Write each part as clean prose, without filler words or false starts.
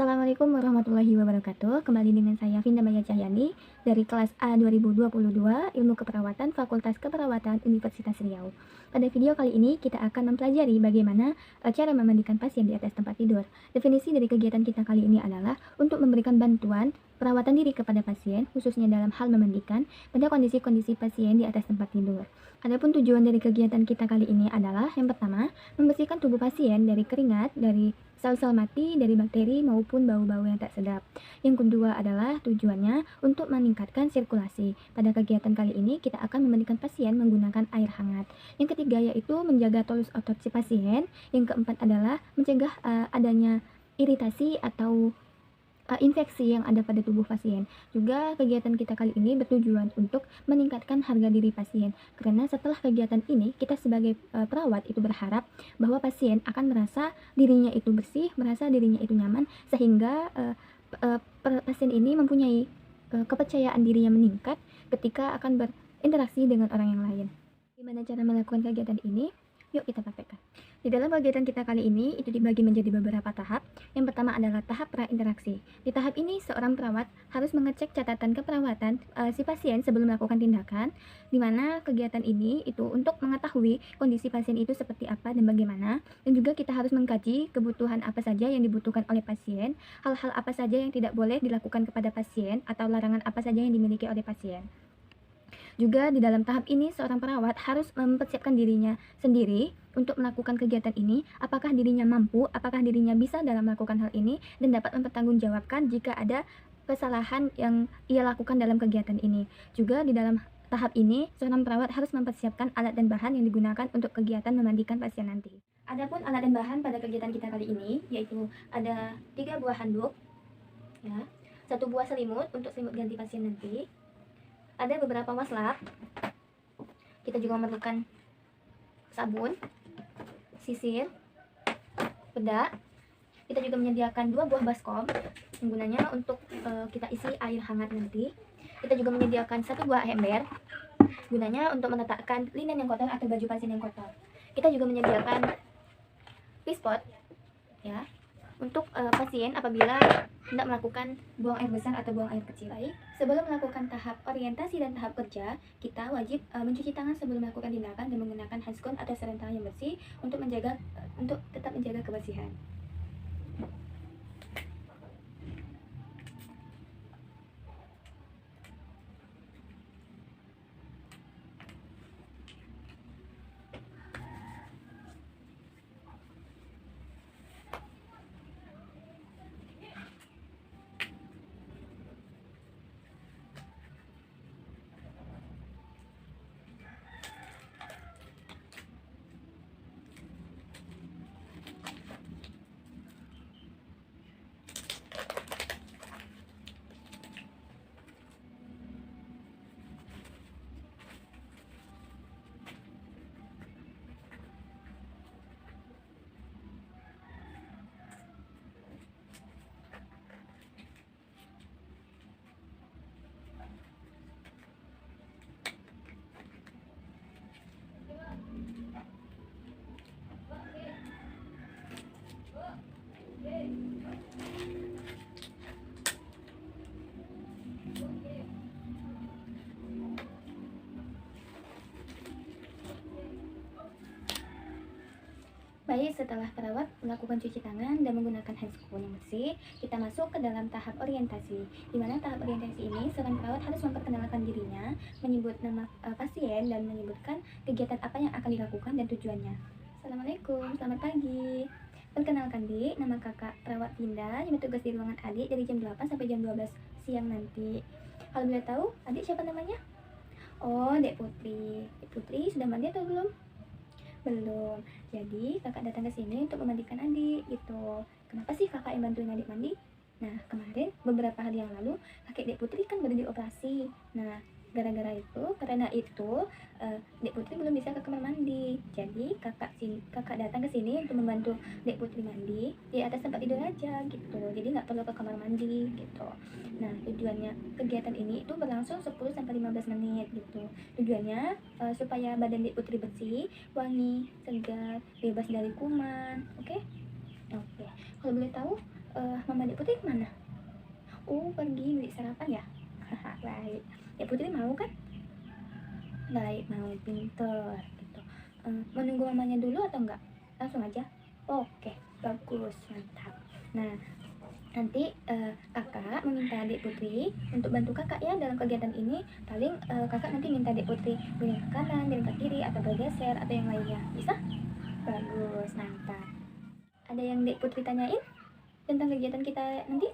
Assalamualaikum warahmatullahi wabarakatuh. Kembali dengan saya Vinda Maya Cahyani dari kelas A 2022 Ilmu Keperawatan Fakultas Keperawatan Universitas Riau. Pada video kali ini kita akan mempelajari bagaimana cara memandikan pasien di atas tempat tidur. Definisi dari kegiatan kita kali ini adalah untuk memberikan bantuan perawatan diri kepada pasien, khususnya dalam hal memandikan pada kondisi-kondisi pasien di atas tempat tidur. Adapun tujuan dari kegiatan kita kali ini adalah yang pertama, membersihkan tubuh pasien dari keringat, dari sel-sel mati, dari bakteri maupun bau-bau yang tak sedap. Yang kedua adalah tujuannya untuk meningkatkan sirkulasi. Pada kegiatan kali ini kita akan memandikan pasien menggunakan air hangat. Yang ketiga yaitu menjaga tolus otot si pasien. Yang keempat adalah mencegah adanya iritasi atau infeksi yang ada pada tubuh pasien. Juga kegiatan kita kali ini bertujuan untuk meningkatkan harga diri pasien. Karena setelah kegiatan ini, kita sebagai perawat itu berharap bahwa pasien akan merasa dirinya itu bersih, merasa dirinya itu nyaman, sehingga pasien ini mempunyai kepercayaan dirinya meningkat ketika akan berinteraksi dengan orang yang lain. Gimana cara melakukan kegiatan ini? Yuk kita praktekkan. Di dalam kegiatan kita kali ini itu dibagi menjadi beberapa tahap. Yang pertama adalah tahap prainteraksi. Di tahap ini seorang perawat harus mengecek catatan keperawatan si pasien sebelum melakukan tindakan, di mana kegiatan ini itu untuk mengetahui kondisi pasien itu seperti apa dan bagaimana, dan juga kita harus mengkaji kebutuhan apa saja yang dibutuhkan oleh pasien, hal-hal apa saja yang tidak boleh dilakukan kepada pasien, atau larangan apa saja yang dimiliki oleh pasien. Juga di dalam tahap ini seorang perawat harus mempersiapkan dirinya sendiri untuk melakukan kegiatan ini, apakah dirinya mampu, apakah dirinya bisa dalam melakukan hal ini, dan dapat mempertanggungjawabkan jika ada kesalahan yang ia lakukan dalam kegiatan ini. Juga di dalam tahap ini, seorang perawat harus mempersiapkan alat dan bahan yang digunakan untuk kegiatan memandikan pasien nanti. Adapun alat dan bahan pada kegiatan kita kali ini, yaitu ada 3 buah handuk, ya, 1 buah selimut untuk selimut ganti pasien nanti, ada beberapa waslap, kita juga memerlukan sabun, sisir, bedak, kita juga menyediakan 2 buah baskom yang gunanya untuk kita isi air hangat nanti. Kita juga menyediakan 1 buah ember gunanya untuk meletakkan linen yang kotor atau baju pasien yang kotor. Kita juga menyediakan pispot, ya, untuk pasien apabila hendak melakukan buang air besar atau buang air kecil. Sebelum melakukan tahap orientasi dan tahap kerja, kita wajib mencuci tangan sebelum melakukan tindakan dan menggunakan handskon atau sarung tangan yang bersih untuk tetap menjaga kebersihan. Baik, setelah perawat melakukan cuci tangan dan menggunakan handskon yang bersih, kita masuk ke dalam tahap orientasi. Di mana tahap orientasi ini, seorang perawat harus memperkenalkan dirinya, menyebut nama pasien, dan menyebutkan kegiatan apa yang akan dilakukan dan tujuannya. Assalamualaikum, selamat pagi. Perkenalkan, Dik, nama kakak perawat Vinda yang bertugas di ruangan adik dari jam 8 sampai jam 12 siang nanti. Kalau boleh tahu, adik siapa namanya? Oh, Dek Putri. Dek Putri sudah mandi atau belum? Belum. Jadi kakak datang ke sini untuk memandikan adik gitu. Kenapa sih kakak yang bantuin adik mandi? Nah, kemarin beberapa hari yang lalu kakek Dek Putri kan baru dioperasi. Nah, karena itu Dek Putri belum bisa ke kamar mandi. Jadi kakak datang ke sini untuk membantu Dek Putri mandi di atas tempat tidur aja gitu. Jadi nggak perlu ke kamar mandi gitu. Nah, tujuannya kegiatan ini itu berlangsung 10 sampai 15 menit gitu. Tujuannya supaya badan Dek Putri bersih, wangi, segar, bebas dari kuman. Oke? Oke. Kalau boleh tahu, Mama Dek Putri kemana? Oh, pergi beli sarapan ya? Baik. Dek Putri mau kan? Baik, mau, pinter gitu. Menunggu mamanya dulu atau enggak? Langsung aja? Oke, bagus, mantap. Nah, nanti kakak meminta Dek Putri untuk bantu kakak ya dalam kegiatan ini. Paling kakak nanti minta Dek Putri miring ke kanan, miring ke kiri, atau bergeser, atau yang lainnya. Bisa? Bagus, mantap. Ada yang Dek Putri tanyain tentang kegiatan kita nanti?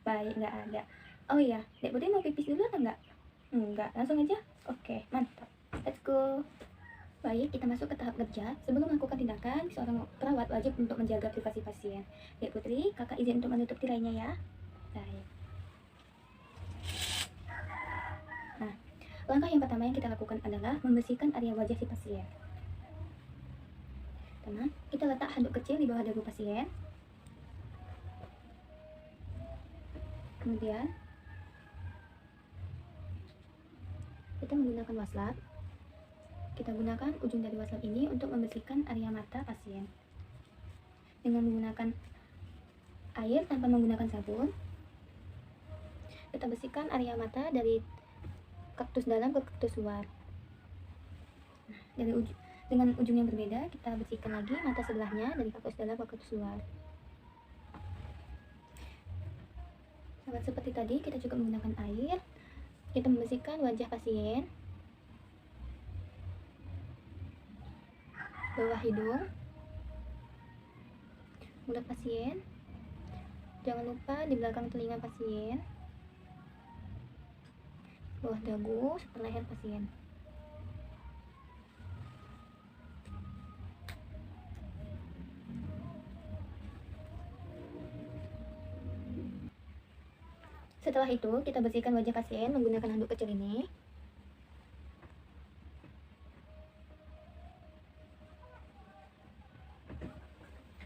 Baik, nggak ada. Oh iya, Dek Putri mau pipis dulu atau enggak? Enggak, langsung aja? Oke, mantap. Let's go. Baik, kita masuk ke tahap kerja. Sebelum melakukan tindakan, seorang perawat wajib untuk menjaga privasi pasien. Dek Putri, kakak izin untuk menutup tirainya ya. Baik. Nah, langkah yang pertama yang kita lakukan adalah membersihkan area wajah si pasien. Pertama, kita letak handuk kecil di bawah dagu pasien. Kemudian, kita menggunakan waslap. Kita gunakan ujung dari waslap ini untuk membersihkan area mata pasien. Dengan menggunakan air tanpa menggunakan sabun, kita bersihkan area mata dari kaktus dalam ke kaktus luar. Nah, dengan ujung yang berbeda, kita bersihkan lagi mata sebelahnya dari kaktus dalam ke kaktus luar. Sama seperti tadi, kita juga menggunakan air. Kita membersihkan wajah pasien, bawah hidung, mulut pasien, jangan lupa di belakang telinga pasien, bawah dagu, serta leher pasien. Setelah itu, kita bersihkan wajah pasien menggunakan handuk kecil ini.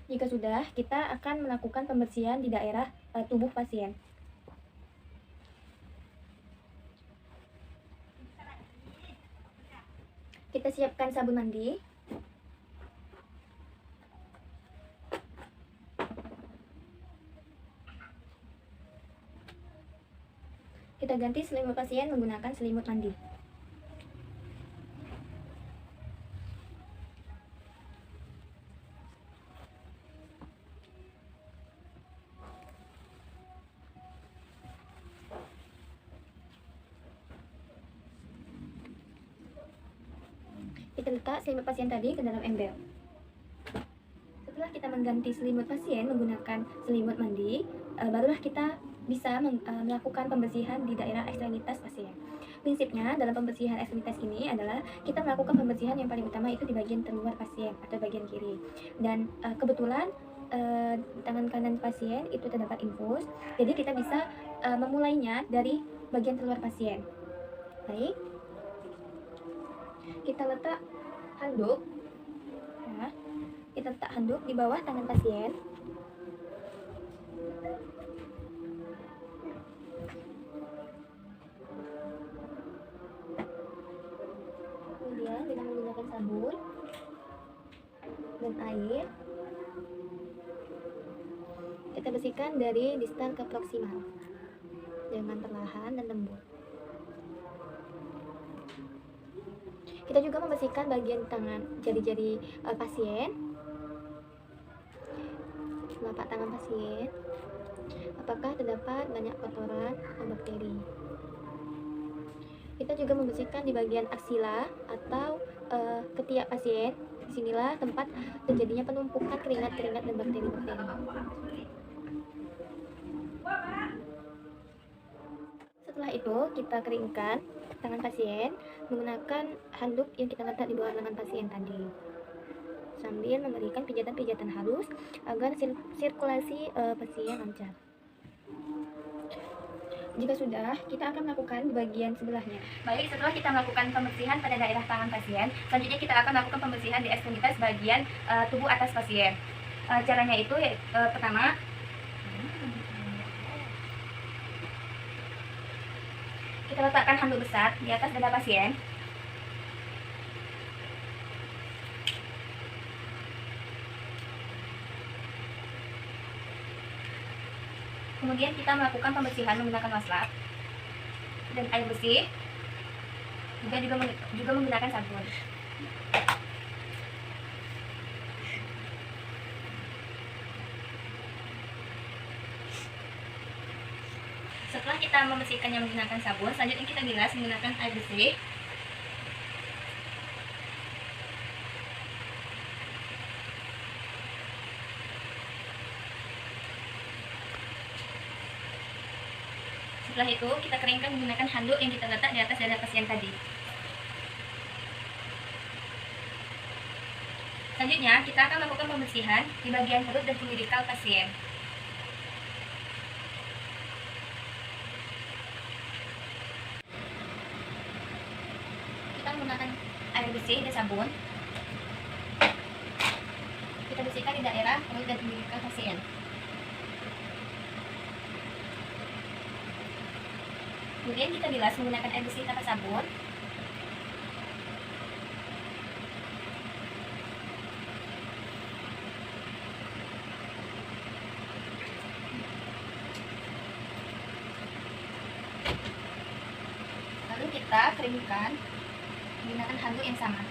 Jika sudah, kita akan melakukan pembersihan di daerah tubuh pasien. Kita siapkan sabun mandi. Kita ganti selimut pasien menggunakan selimut mandi. Kita letak selimut pasien tadi ke dalam ember. Setelah kita mengganti selimut pasien menggunakan selimut mandi, barulah kita bisa melakukan pembersihan di daerah ekstremitas pasien. Prinsipnya dalam pembersihan ekstremitas ini adalah kita melakukan pembersihan yang paling utama itu di bagian terluar pasien atau bagian kiri. Dan kebetulan tangan kanan pasien itu terdapat infus, jadi kita bisa memulainya dari bagian terluar pasien. Baik, kita letak handuk, ya, kita letak handuk di bawah tangan pasien. Kemudian dengan menggunakan sabun dan air, kita bersihkan dari distal ke proksimal dengan perlahan dan lembut. Kita juga membersihkan bagian tangan, jari-jari pasien, telapak tangan pasien, apakah terdapat banyak kotoran atau bakteri. Kita juga membersihkan di bagian aksila atau ketiak pasien. Disinilah tempat terjadinya penumpukan keringat-keringat dan bakteri-bakteri. Setelah itu, kita keringkan tangan pasien menggunakan handuk yang kita letak di bawah lengan pasien tadi, sambil memberikan pijatan-pijatan halus agar sirkulasi pasien lancar. Jika sudah, kita akan melakukan di bagian sebelahnya. Baik, setelah kita melakukan pembersihan pada daerah tangan pasien, selanjutnya kita akan melakukan pembersihan di ekstremitas bagian tubuh atas pasien. Caranya itu pertama, kita letakkan handuk besar di atas dada pasien. Kemudian kita melakukan pembersihan menggunakan wastafel dan air bersih, juga menggunakan sabun. Setelah kita membersihkannya menggunakan sabun, selanjutnya kita bilas menggunakan air bersih. Setelah itu, kita keringkan menggunakan handuk yang kita letak di atas dada pasien tadi. Selanjutnya, kita akan melakukan pembersihan di bagian perut dan umbilical pasien. Kita menggunakan air bersih dan sabun. Kita bersihkan di daerah perut dan umbilical pasien. Kemudian kita bilas menggunakan air bersih tanpa sabun. Lalu kita keringkan menggunakan handuk yang sama.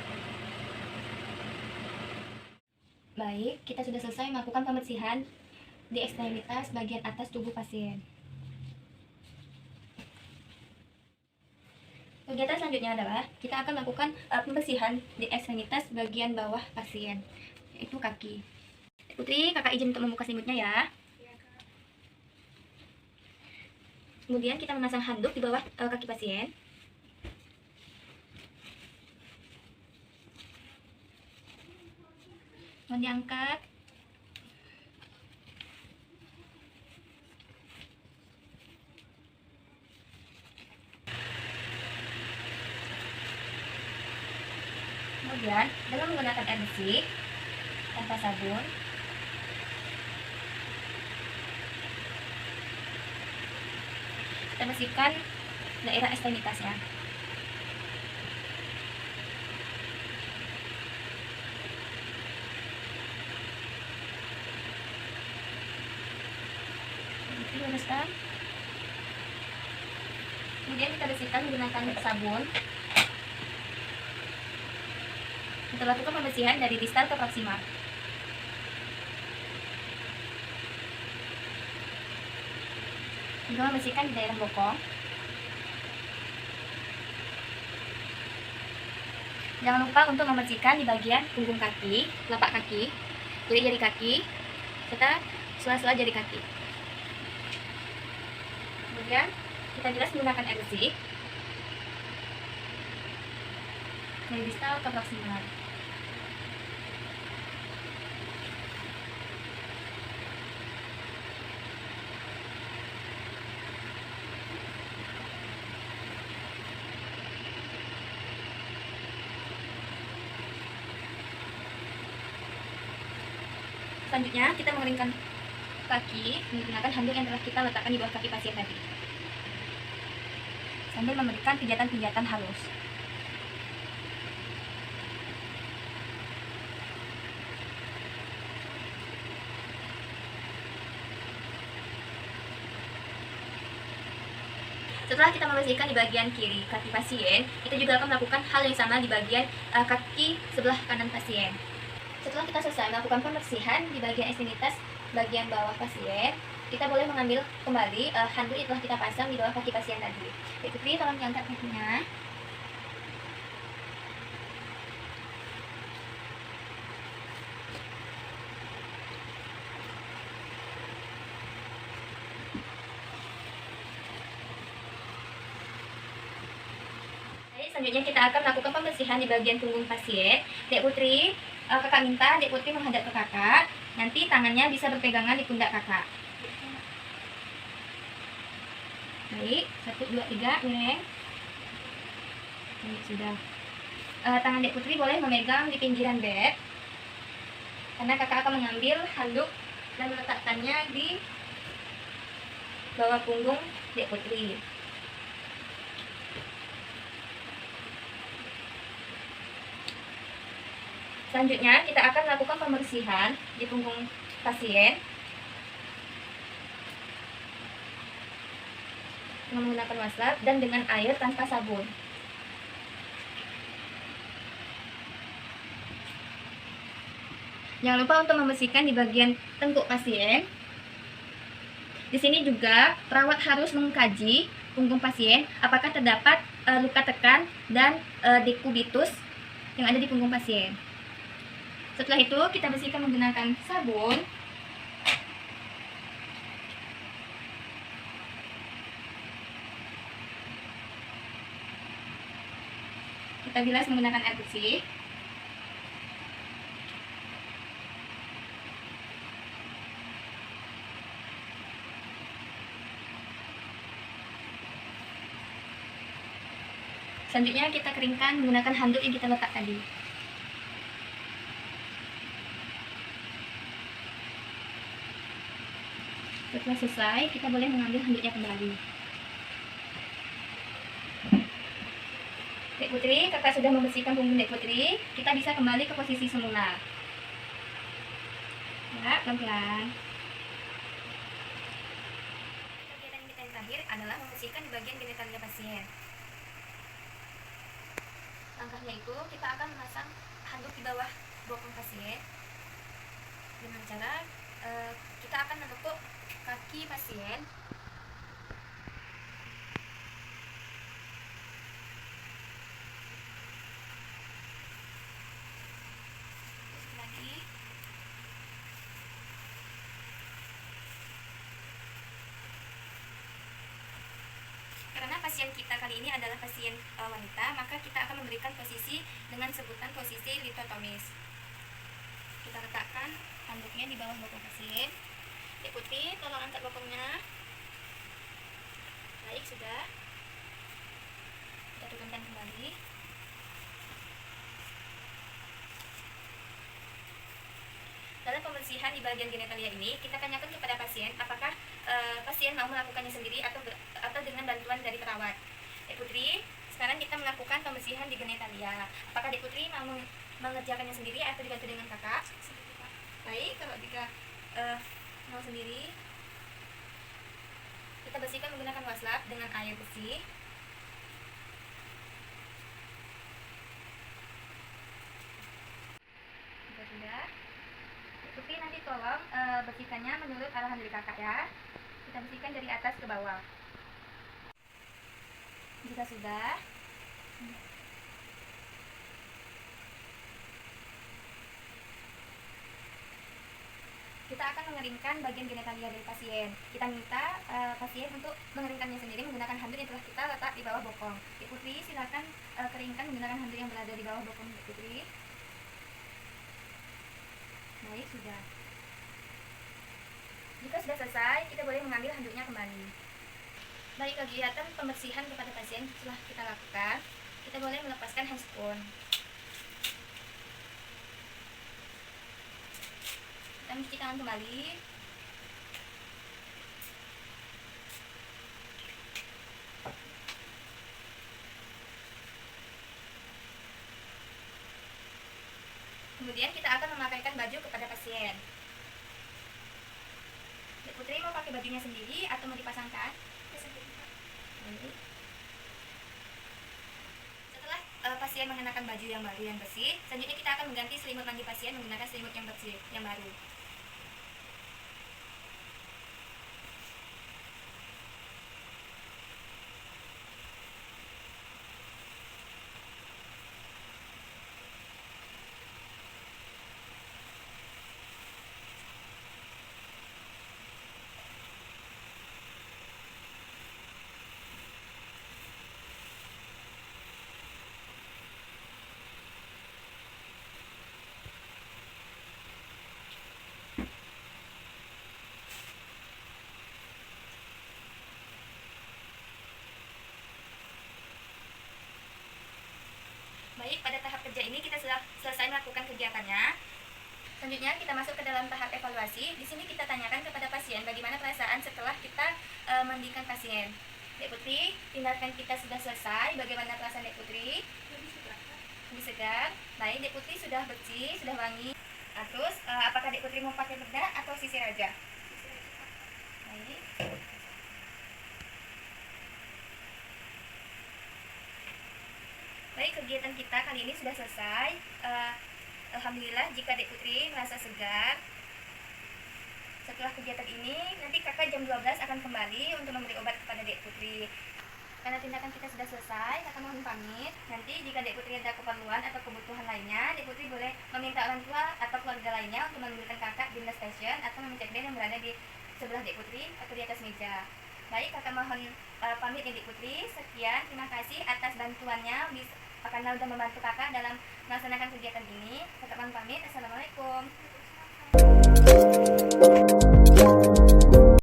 Baik, kita sudah selesai melakukan pembersihan di ekstremitas bagian atas tubuh pasien. Kegiatan selanjutnya adalah kita akan melakukan pembersihan di ekstremitas bagian bawah pasien, yaitu kaki. Putri, kakak izin untuk membuka selimutnya ya. Kemudian kita memasang handuk di bawah kaki pasien. Mohon diangkat. Kemudian, dengan menggunakan air bersih tanpa sabun, kita bersihkan daerah ekstremitasnya. Kemudian kita bersihkan menggunakan sabun. Kita lakukan pembersihan dari distal ke proksimal. Juga membersihkan di daerah bokong. Jangan lupa untuk membersihkan di bagian punggung kaki, telapak kaki, jari-jari kaki, serta sela-sela jari kaki. Kemudian kita bilas menggunakan air bersih dari distal ke proksimal. Selanjutnya kita mengeringkan kaki menggunakan handuk yang telah kita letakkan di bawah kaki pasien tadi, sambil memberikan pijatan-pijatan halus. Setelah kita membersihkan di bagian kiri kaki pasien, kita juga akan melakukan hal yang sama di bagian kaki sebelah kanan pasien. Setelah kita selesai melakukan pembersihan di bagian ekstremitas bagian bawah pasien, kita boleh mengambil kembali handuk yang telah kita pasang di bawah kaki pasien tadi. Putri, tolong diangkat kakinya. Selanjutnya kita akan melakukan pembersihan di bagian punggung pasien. Dek Putri, kakak minta Dek Putri menghadap ke kakak. Nanti tangannya bisa berpegangan di pundak kakak. Baik, 1, 2, 3, miring. Baik, sudah. Tangan Dek Putri boleh memegang di pinggiran bed, karena kakak akan mengambil handuk dan meletakkannya di bawah punggung Dek Putri. Selanjutnya kita akan melakukan pembersihan di punggung pasien. dengan menggunakan wastafel dan dengan air tanpa sabun. Jangan lupa untuk membersihkan di bagian tengkuk pasien. Di sini juga perawat harus mengkaji punggung pasien apakah terdapat luka tekan dan dekubitus yang ada di punggung pasien. Setelah itu kita bersihkan menggunakan sabun. Kita bilas menggunakan air bersih. Selanjutnya kita keringkan menggunakan handuk yang kita letak tadi. Setelah selesai, kita boleh mengambil handuknya kembali. Dek Putri, kakak sudah membersihkan punggung Dek Putri. Kita bisa kembali ke posisi semula. Ya, pelan-pelan. Kegiatan kita yang terakhir adalah membersihkan di bagian genitalia pasien. Langkahnya itu kita akan memasang handuk di bawah bokong pasien dengan cara kita akan menepuk kaki pasien lagi. Karena pasien kita kali ini adalah pasien wanita, maka kita akan memberikan posisi dengan sebutan posisi litotomis. Kita letakkan handuknya di bawah bokong pasien. Dek Putri, tolong angkat bokongnya. Baik, sudah. Kita turunkan kembali. Dalam pembersihan di bagian genitalia ini, kita tanyakan kepada pasien apakah pasien mau melakukannya sendiri atau dengan bantuan dari perawat. Dek Putri, sekarang kita melakukan pembersihan di genitalia. Apakah Dek Putri mau mengerjakannya sendiri atau dibantu dengan kakak? Baik, kalau jika mau sendiri, kita bersihkan menggunakan wastafel dengan air bersih. Sudah. Putri nanti tolong bersihkannya menurut arahan dari kakak ya. Kita bersihkan dari atas ke bawah. Jika sudah, kita akan mengeringkan bagian genitalia dari pasien. Kita minta pasien untuk mengeringkannya sendiri menggunakan handuk yang telah kita letak di bawah bokong. Dek Putri, silakan keringkan menggunakan handuk yang berada di bawah bokong Dek Putri. Baik, sudah. Jika sudah selesai, kita boleh mengambil handuknya kembali. Baik, kegiatan pembersihan kepada pasien setelah kita lakukan, kita boleh melepaskan handscoon. Kita mencuci tangan kembali. Kemudian kita akan memakaikan baju kepada pasien. Dek Putri mau pakai bajunya sendiri atau mau dipasangkan? Setelah pasien mengenakan baju yang baru yang bersih, selanjutnya kita akan mengganti selimut mandi pasien menggunakan selimut yang bersih, yang baru. Baik, pada tahap kerja ini kita sudah selesai melakukan kegiatannya. Selanjutnya kita masuk ke dalam tahap evaluasi. Di sini kita tanyakan kepada pasien bagaimana perasaan setelah kita mandikan pasien. Dek Putri, tindakan kita sudah selesai. Bagaimana perasaan Dek Putri? Lebih segar. Baik, Dek Putri sudah bersih, sudah wangi. Nah, terus apakah Dek Putri mau pakai bedak atau sisir aja? Baik. kegiatan kita kali ini sudah selesai. Alhamdulillah jika Dek Putri merasa segar. Setelah kegiatan ini, nanti kakak jam 12 akan kembali untuk memberi obat kepada Dek Putri. Karena tindakan kita sudah selesai, kakak mohon pamit. Nanti jika Dek Putri ada keperluan atau kebutuhan lainnya, Dek Putri boleh meminta orang tua atau keluarga lainnya untuk menemukan kakak di nurse station atau memecek bed yang berada di sebelah Dek Putri atau di atas meja. Baik, kakak mohon pamit ya Dek Putri. Sekian, terima kasih atas bantuannya karena sudah membantu kakak dalam melaksanakan kegiatan ini. Kakak mohon pamit. Assalamualaikum.